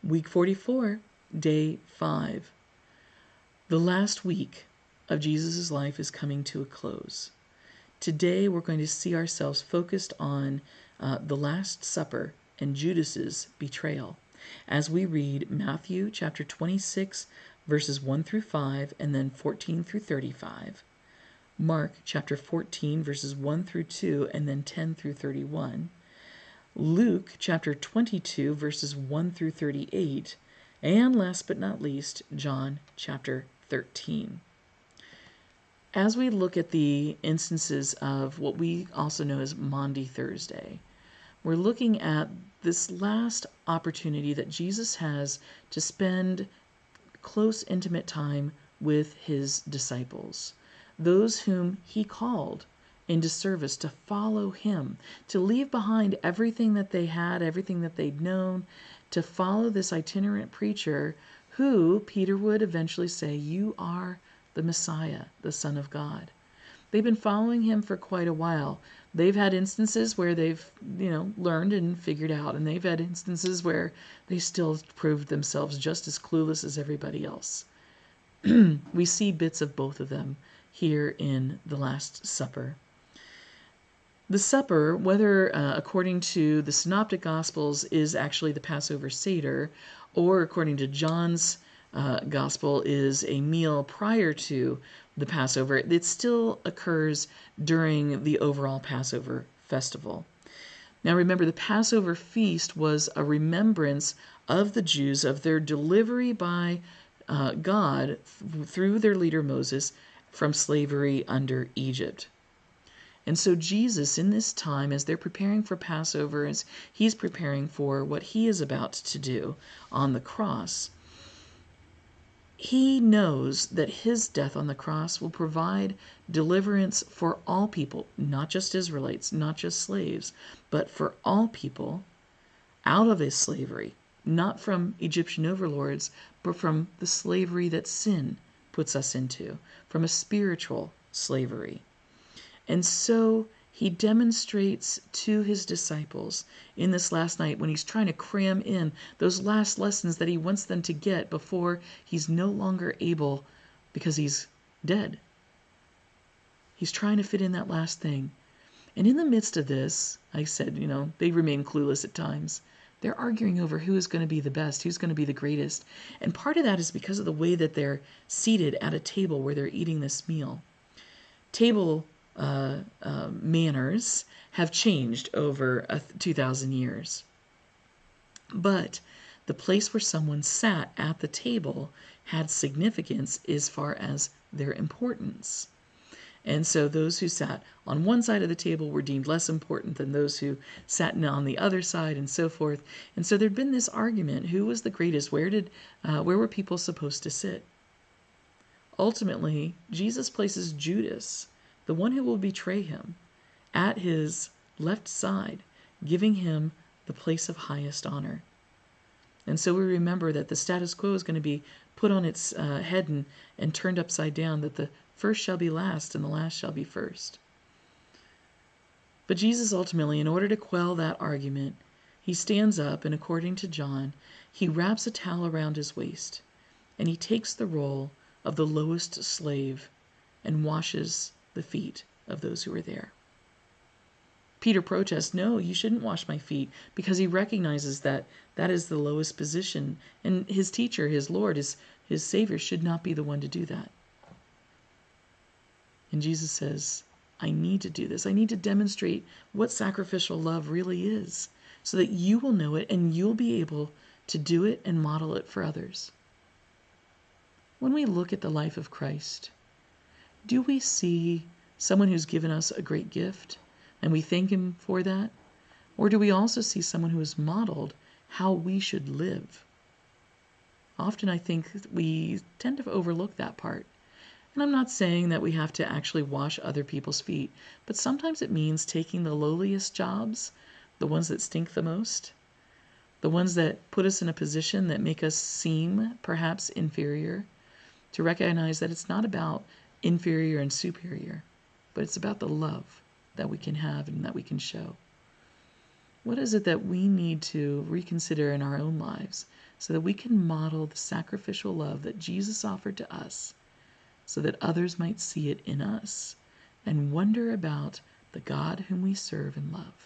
Week 44, day 5. The last week of Jesus' life is coming to a close. Today we're going to see ourselves focused on the Last Supper and Judas's betrayal as we read Matthew chapter 26, verses 1 through 5, and then 14 through 35. Mark chapter 14, verses 1 through 2, and then 10 through 31. Luke chapter 22, verses 1 through 38, and last but not least, John chapter 13. As we look at the instances of what we also know as Maundy Thursday, we're looking at this last opportunity that Jesus has to spend close, intimate time with his disciples, those whom he called into service to follow him, to leave behind everything that they had, everything that they'd known, to follow this itinerant preacher who Peter would eventually say, "You are the Messiah, the Son of God." They've been following him for quite a while. They've had instances where they've, learned and figured out, and they've had instances where they still proved themselves just as clueless as everybody else. We see bits of both of them here in the Last Supper. The supper, whether according to the Synoptic Gospels is actually the Passover Seder, or according to John's Gospel is a meal prior to the Passover, it still occurs during the overall Passover festival. Now remember, the Passover Feast was a remembrance of the Jews of their delivery by God through their leader Moses from slavery under Egypt. And so Jesus, in this time, as they're preparing for Passover, as he's preparing for what he is about to do on the cross, he knows that his death on the cross will provide deliverance for all people, not just Israelites, not just slaves, but for all people out of his slavery, not from Egyptian overlords, but from the slavery that sin puts us into, from a spiritual slavery. And so he demonstrates to his disciples in this last night when he's trying to cram in those last lessons that he wants them to get before he's no longer able because he's dead. He's trying to fit in that last thing. And in the midst of this, I said, they remain clueless at times. They're arguing over who is going to be the best, who's going to be the greatest. And part of that is because of the way that they're seated at a table where they're eating this meal. Table manners have changed over 2,000 years. But the place where someone sat at the table had significance as far as their importance. And so those who sat on one side of the table were deemed less important than those who sat on the other side, and so forth. And so there'd been this argument, who was the greatest? Where were people supposed to sit? Ultimately, Jesus places Judas, the one who will betray him, at his left side, giving him the place of highest honor. And so we remember that the status quo is going to be put on its head and turned upside down, that the first shall be last and the last shall be first. But Jesus ultimately, in order to quell that argument, he stands up, and according to John, he wraps a towel around his waist, and he takes the role of the lowest slave and washes the feet of those who are there. Peter protests, "No, you shouldn't wash my feet," because he recognizes that that is the lowest position, and his teacher, his Lord, his Savior, should not be the one to do that. And Jesus says, I need to do this. I need to demonstrate what sacrificial love really is, so that you will know it and you'll be able to do it and model it for others. When we look at the life of Christ, do we see someone who's given us a great gift and we thank him for that? Or do we also see someone who has modeled how we should live? Often I think we tend to overlook that part. And I'm not saying that we have to actually wash other people's feet, but sometimes it means taking the lowliest jobs, the ones that stink the most, the ones that put us in a position that make us seem perhaps inferior, to recognize that it's not about inferior and superior, but it's about the love that we can have and that we can show. What is it that we need to reconsider in our own lives so that we can model the sacrificial love that Jesus offered to us so that others might see it in us and wonder about the God whom we serve and love?